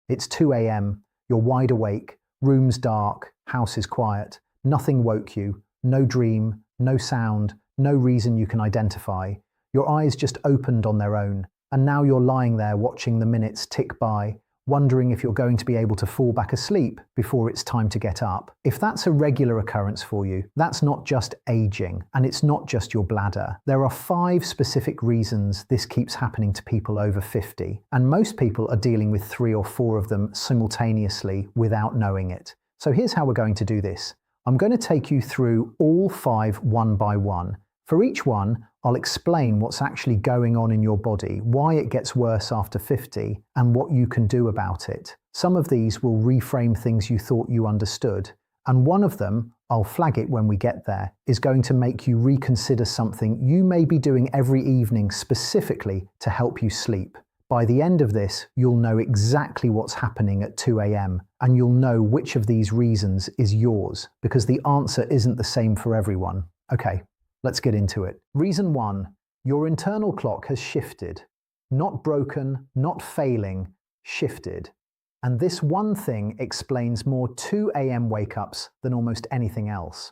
It's 2 a.m., you're wide awake, room's dark, house is quiet, nothing woke you, no dream, no sound, no reason you can identify. Your eyes just opened on their own, and now you're lying there watching the minutes tick by, wondering if you're going to be able to fall back asleep before it's time to get up. If that's a regular occurrence for you, that's not just aging, and it's not just your bladder. There are 5 specific reasons this keeps happening to people over 50, and most people are dealing with 3 or 4 of them simultaneously without knowing it. So here's how we're going to do this. I'm going to take you through all 5 one by one. For each one, I'll explain what's actually going on in your body, why it gets worse after 50, and what you can do about it. Some of these will reframe things you thought you understood, and one of them, I'll flag it when we get there, is going to make you reconsider something you may be doing every evening specifically to help you sleep. By the end of this, you'll know exactly what's happening at 2 a.m., and you'll know which of these reasons is yours, because the answer isn't the same for everyone. Okay. Let's get into it. Reason 1, your internal clock has shifted. Not broken, not failing, shifted. And this one thing explains more 2 a.m. wake-ups than almost anything else.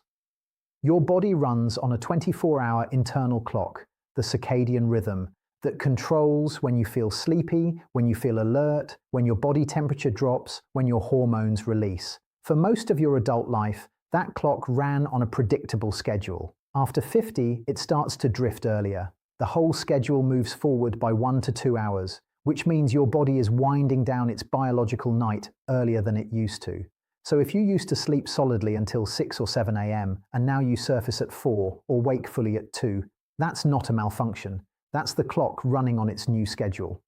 Your body runs on a 24-hour internal clock, the circadian rhythm, that controls when you feel sleepy, when you feel alert, when your body temperature drops, when your hormones release. For most of your adult life, that clock ran on a predictable schedule. After 50, it starts to drift earlier. The whole schedule moves forward by 1 to 2 hours, which means your body is winding down its biological night earlier than it used to. So if you used to sleep solidly until 6 or 7 a.m. and now you surface at 4 or wake fully at 2, that's not a malfunction. That's the clock running on its new schedule.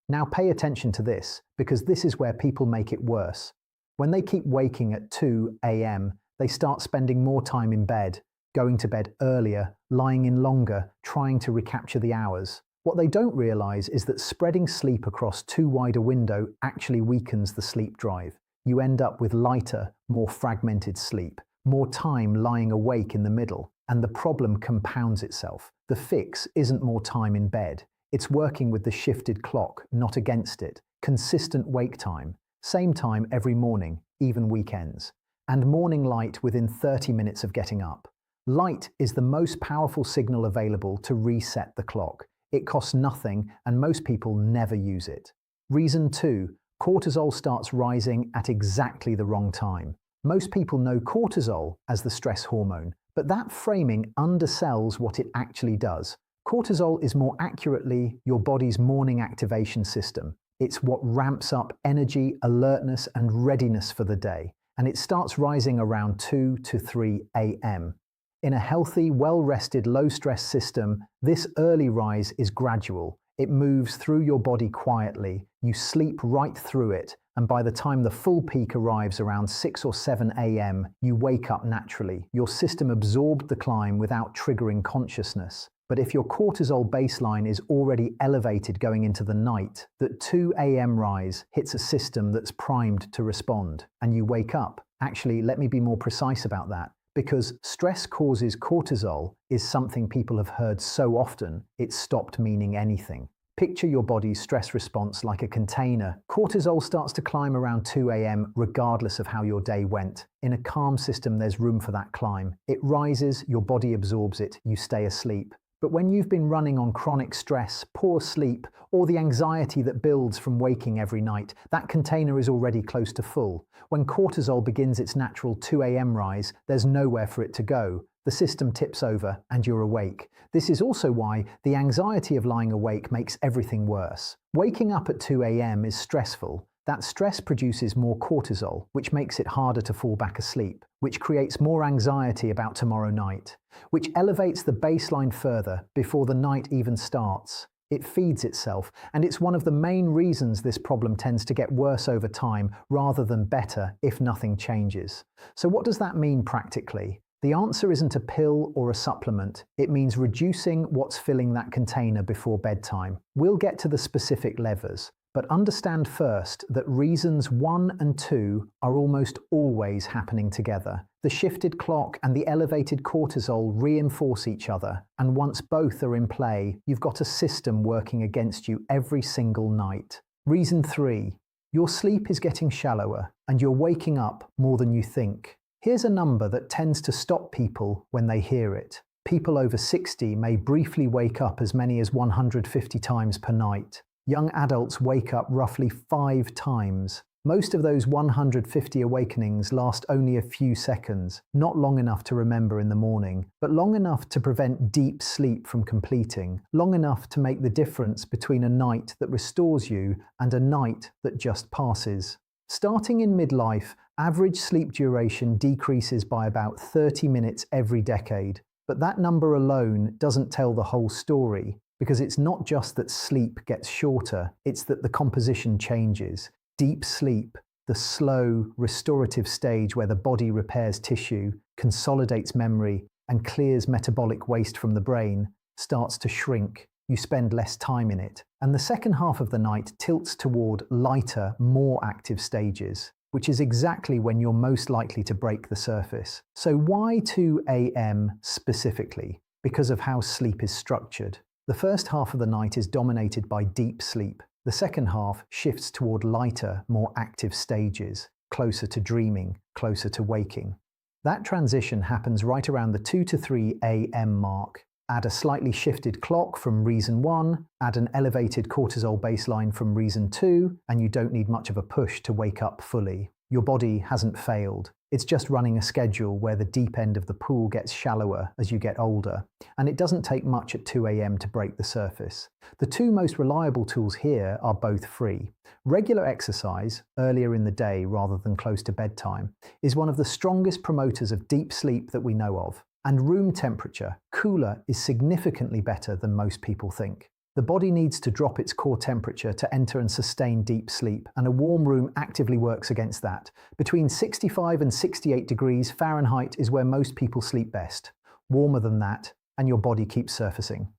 Now pay attention to this, because this is where people make it worse. When they keep waking at 2 a.m., they start spending more time in bed, going to bed earlier, lying in longer, trying to recapture the hours. What they don't realize is that spreading sleep across too wide a window actually weakens the sleep drive. You end up with lighter, more fragmented sleep, more time lying awake in the middle, and the problem compounds itself. The fix isn't more time in bed. It's working with the shifted clock, not against it. Consistent wake time, same time every morning, even weekends, and morning light within 30 minutes of getting up. Light is the most powerful signal available to reset the clock. It costs nothing, and most people never use it. Reason 2, cortisol starts rising at exactly the wrong time. Most people know cortisol as the stress hormone, but that framing undersells what it actually does. Cortisol is more accurately your body's morning activation system. It's what ramps up energy, alertness, and readiness for the day, and it starts rising around 2 to 3 a.m. In a healthy, well-rested, low-stress system, this early rise is gradual. It moves through your body quietly, you sleep right through it, and by the time the full peak arrives around 6 or 7 a.m., you wake up naturally. Your system absorbed the climb without triggering consciousness. But if your cortisol baseline is already elevated going into the night, that 2 a.m. rise hits a system that's primed to respond, and you wake up. Actually, let me be more precise about that. Because stress causes cortisol is something people have heard so often, it's stopped meaning anything. Picture your body's stress response like a container. Cortisol starts to climb around 2 a.m. regardless of how your day went. In a calm system, there's room for that climb. It rises, your body absorbs it, you stay asleep. But when you've been running on chronic stress, poor sleep, or the anxiety that builds from waking every night, that container is already close to full. When cortisol begins its natural 2 a.m. rise, there's nowhere for it to go. The system tips over and you're awake. This is also why the anxiety of lying awake makes everything worse. Waking up at 2 a.m. is stressful. That stress produces more cortisol, which makes it harder to fall back asleep, which creates more anxiety about tomorrow night, which elevates the baseline further before the night even starts. It feeds itself, and it's one of the main reasons this problem tends to get worse over time rather than better if nothing changes. So what does that mean practically? The answer isn't a pill or a supplement. It means reducing what's filling that container before bedtime. We'll get to the specific levers, but understand first that reasons 1 and 2 are almost always happening together. The shifted clock and the elevated cortisol reinforce each other, and once both are in play, you've got a system working against you every single night. Reason 3. Your sleep is getting shallower, and you're waking up more than you think. Here's a number that tends to stop people when they hear it. People over 60 may briefly wake up as many as 150 times per night. Young adults wake up roughly 5 times. Most of those 150 awakenings last only a few seconds, not long enough to remember in the morning, but long enough to prevent deep sleep from completing, long enough to make the difference between a night that restores you and a night that just passes. Starting in midlife, average sleep duration decreases by about 30 minutes every decade, but that number alone doesn't tell the whole story, because it's not just that sleep gets shorter, it's that the composition changes. Deep sleep, the slow, restorative stage where the body repairs tissue, consolidates memory, and clears metabolic waste from the brain, starts to shrink. You spend less time in it. And the second half of the night tilts toward lighter, more active stages, which is exactly when you're most likely to break the surface. So why 2 a.m. specifically? Because of how sleep is structured. The first half of the night is dominated by deep sleep. The second half shifts toward lighter, more active stages, closer to dreaming, closer to waking. That transition happens right around the 2 to 3 a.m. mark. Add a slightly shifted clock from reason 1, add an elevated cortisol baseline from reason 2, and you don't need much of a push to wake up fully. Your body hasn't failed. It's just running a schedule where the deep end of the pool gets shallower as you get older, and it doesn't take much at 2 a.m. to break the surface. The two most reliable tools here are both free. Regular exercise, earlier in the day rather than close to bedtime, is one of the strongest promoters of deep sleep that we know of. And room temperature, cooler, is significantly better than most people think. The body needs to drop its core temperature to enter and sustain deep sleep, and a warm room actively works against that. Between 65 and 68 degrees Fahrenheit is where most people sleep best. Warmer than that, and your body keeps surfacing.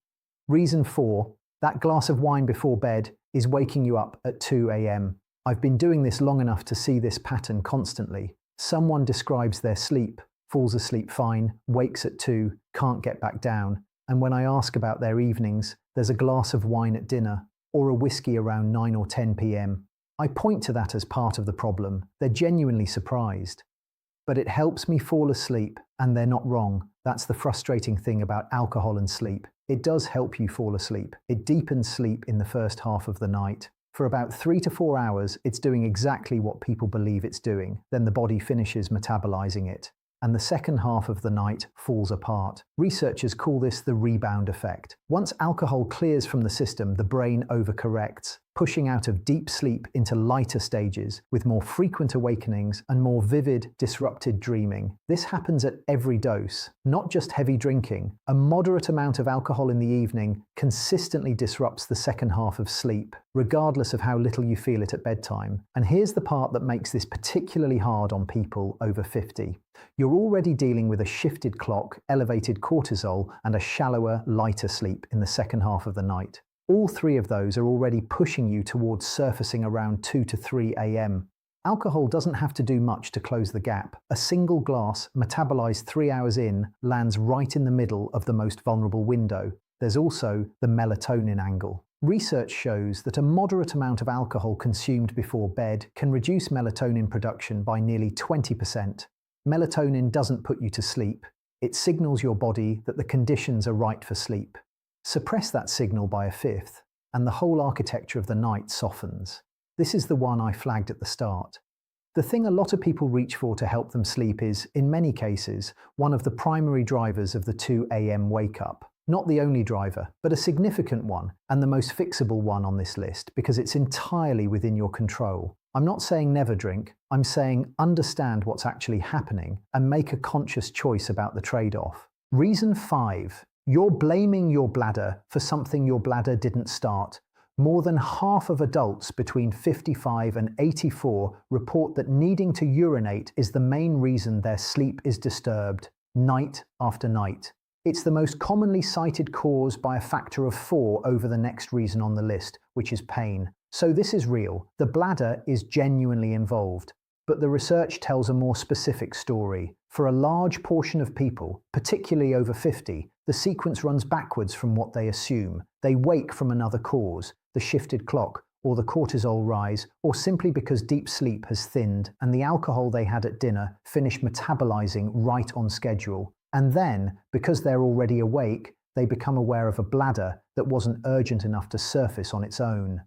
Reason 4, that glass of wine before bed is waking you up at 2 a.m. I've been doing this long enough to see this pattern constantly. Someone describes their sleep, falls asleep fine, wakes at 2, can't get back down, and when I ask about their evenings, there's a glass of wine at dinner, or a whiskey around 9 or 10 p.m. I point to that as part of the problem. They're genuinely surprised. But it helps me fall asleep, and they're not wrong. That's the frustrating thing about alcohol and sleep. It does help you fall asleep. It deepens sleep in the first half of the night. For about 3 to 4 hours, it's doing exactly what people believe it's doing. Then the body finishes metabolizing it, and the second half of the night falls apart. Researchers call this the rebound effect. Once alcohol clears from the system, the brain overcorrects, pushing out of deep sleep into lighter stages with more frequent awakenings and more vivid, disrupted dreaming. This happens at every dose, not just heavy drinking. A moderate amount of alcohol in the evening consistently disrupts the second half of sleep, regardless of how little you feel it at bedtime. And here's the part that makes this particularly hard on people over 50. You're already dealing with a shifted clock, elevated cortisol, and a shallower, lighter sleep in the second half of the night. All three of those are already pushing you towards surfacing around 2 to 3 a.m. Alcohol doesn't have to do much to close the gap. A single glass, metabolized 3 hours in, lands right in the middle of the most vulnerable window. There's also the melatonin angle. Research shows that a moderate amount of alcohol consumed before bed can reduce melatonin production by nearly 20%. Melatonin doesn't put you to sleep. It signals your body that the conditions are right for sleep. Suppress that signal by a fifth, and the whole architecture of the night softens. This is the one I flagged at the start. The thing a lot of people reach for to help them sleep is, in many cases, one of the primary drivers of the 2 a.m. wake-up. Not the only driver, but a significant one, and the most fixable one on this list, because it's entirely within your control. I'm not saying never drink, I'm saying understand what's actually happening and make a conscious choice about the trade-off. Reason 5. You're blaming your bladder for something your bladder didn't start. More than half of adults between 55 and 84 report that needing to urinate is the main reason their sleep is disturbed, night after night. It's the most commonly cited cause by a factor of 4 over the next reason on the list, which is pain. So this is real. The bladder is genuinely involved. But the research tells a more specific story. For a large portion of people, particularly over 50, the sequence runs backwards from what they assume. They wake from another cause, the shifted clock, or the cortisol rise, or simply because deep sleep has thinned and the alcohol they had at dinner finished metabolizing right on schedule. And then, because they're already awake, they become aware of a bladder that wasn't urgent enough to surface on its own.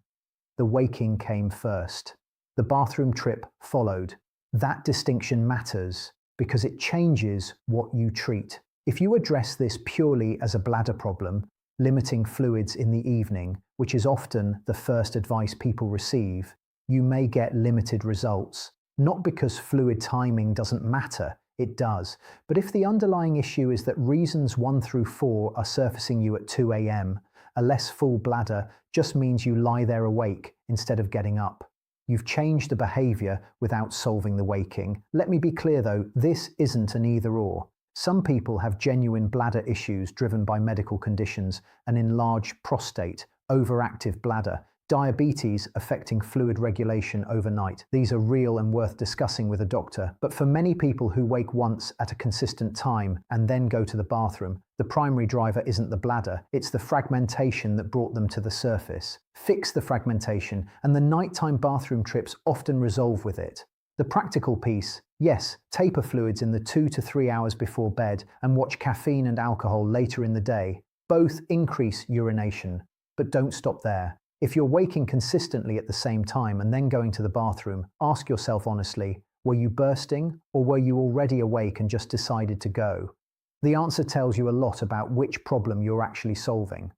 The waking came first. The bathroom trip followed. That distinction matters because it changes what you treat. If you address this purely as a bladder problem, limiting fluids in the evening, which is often the first advice people receive, you may get limited results. Not because fluid timing doesn't matter, it does. But if the underlying issue is that reasons 1 through 4 are surfacing you at 2 a.m., a less full bladder just means you lie there awake instead of getting up. You've changed the behavior without solving the waking. Let me be clear though, this isn't an either-or. Some people have genuine bladder issues driven by medical conditions, an enlarged prostate, overactive bladder, diabetes affecting fluid regulation overnight. These are real and worth discussing with a doctor. But for many people who wake once at a consistent time and then go to the bathroom, the primary driver isn't the bladder, it's the fragmentation that brought them to the surface. Fix the fragmentation, and the nighttime bathroom trips often resolve with it. The practical piece, yes, taper fluids in the 2 to 3 hours before bed and watch caffeine and alcohol later in the day. Both increase urination, but don't stop there. If you're waking consistently at the same time and then going to the bathroom, ask yourself honestly, were you bursting or were you already awake and just decided to go? The answer tells you a lot about which problem you're actually solving.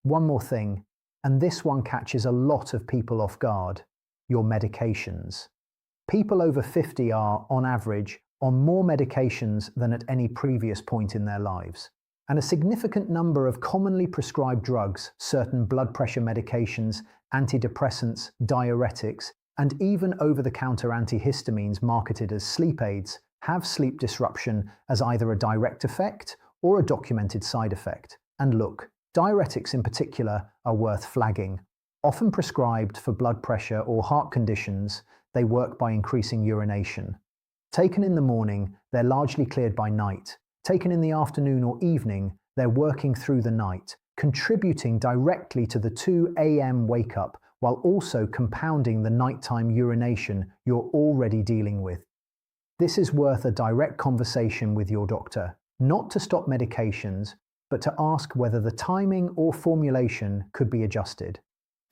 One more thing, and this one catches a lot of people off guard: your medications. People over 50 are, on average, on more medications than at any previous point in their lives. And a significant number of commonly prescribed drugs, certain blood pressure medications, antidepressants, diuretics, and even over-the-counter antihistamines marketed as sleep aids, have sleep disruption as either a direct effect or a documented side effect. And look, diuretics in particular are worth flagging. Often prescribed for blood pressure or heart conditions, they work by increasing urination. Taken in the morning, they're largely cleared by night. Taken in the afternoon or evening, they're working through the night, contributing directly to the 2 a.m. wake-up while also compounding the nighttime urination you're already dealing with. This is worth a direct conversation with your doctor, not to stop medications, but to ask whether the timing or formulation could be adjusted.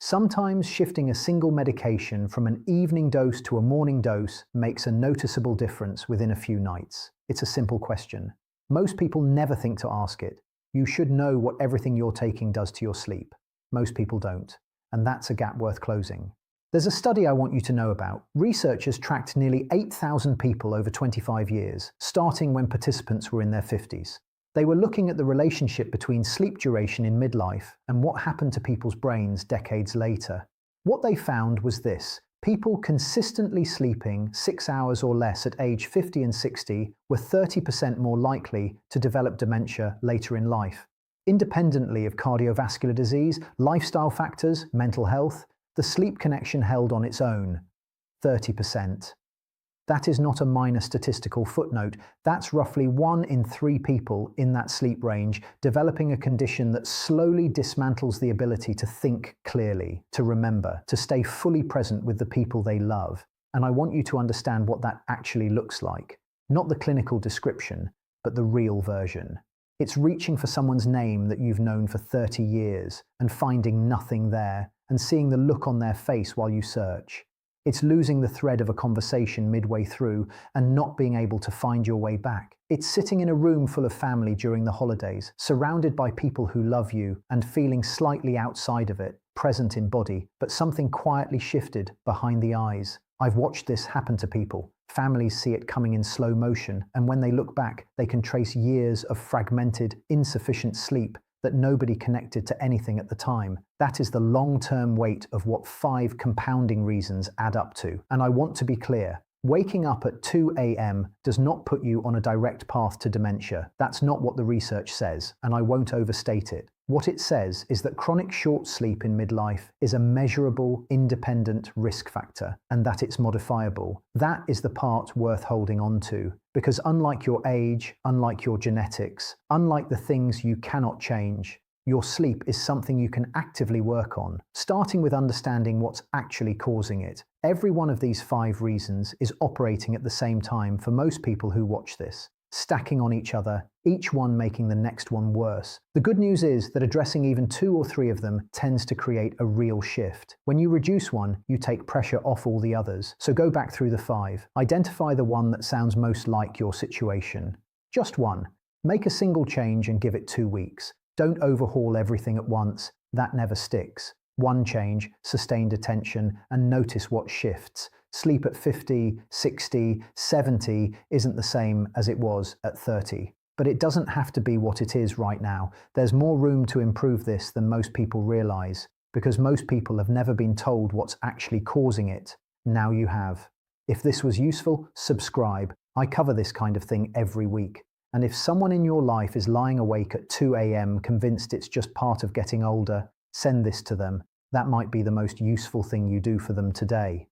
Sometimes shifting a single medication from an evening dose to a morning dose makes a noticeable difference within a few nights. It's a simple question. Most people never think to ask it. You should know what everything you're taking does to your sleep. Most people don't, and that's a gap worth closing. There's a study I want you to know about. Researchers tracked nearly 8,000 people over 25 years, starting when participants were in their 50s. They were looking at the relationship between sleep duration in midlife and what happened to people's brains decades later. What they found was this: people consistently sleeping 6 hours or less at age 50 and 60 were 30% more likely to develop dementia later in life. Independently of cardiovascular disease, lifestyle factors, mental health, the sleep connection held on its own. 30%. That is not a minor statistical footnote. That's roughly 1 in 3 people in that sleep range developing a condition that slowly dismantles the ability to think clearly, to remember, to stay fully present with the people they love. And I want you to understand what that actually looks like. Not the clinical description, but the real version. It's reaching for someone's name that you've known for 30 years and finding nothing there and seeing the look on their face while you search. It's losing the thread of a conversation midway through and not being able to find your way back. It's sitting in a room full of family during the holidays, surrounded by people who love you and feeling slightly outside of it, present in body, but something quietly shifted behind the eyes. I've watched this happen to people. Families see it coming in slow motion, and when they look back, they can trace years of fragmented, insufficient sleep that nobody connected to anything at the time. That is the long-term weight of what 5 compounding reasons add up to. And I want to be clear, waking up at 2 a.m. does not put you on a direct path to dementia. That's not what the research says, and I won't overstate it. What it says is that chronic short sleep in midlife is a measurable, independent risk factor, and that it's modifiable. That is the part worth holding on to, because unlike your age, unlike your genetics, unlike the things you cannot change, your sleep is something you can actively work on, starting with understanding what's actually causing it. Every one of these 5 reasons is operating at the same time for most people who watch this, stacking on each other, each one making the next one worse. The good news is that addressing even 2 or 3 of them tends to create a real shift. When you reduce one, you take pressure off all the others. So go back through the 5. Identify the one that sounds most like your situation. Just one. Make a single change and give it 2 weeks. Don't overhaul everything at once. That never sticks. One change, sustained attention, and notice what shifts. Sleep at 50, 60, 70 isn't the same as it was at 30. But it doesn't have to be what it is right now. There's more room to improve this than most people realize, because most people have never been told what's actually causing it. Now you have. If this was useful, subscribe. I cover this kind of thing every week. And if someone in your life is lying awake at 2 a.m. convinced it's just part of getting older, send this to them. That might be the most useful thing you do for them today.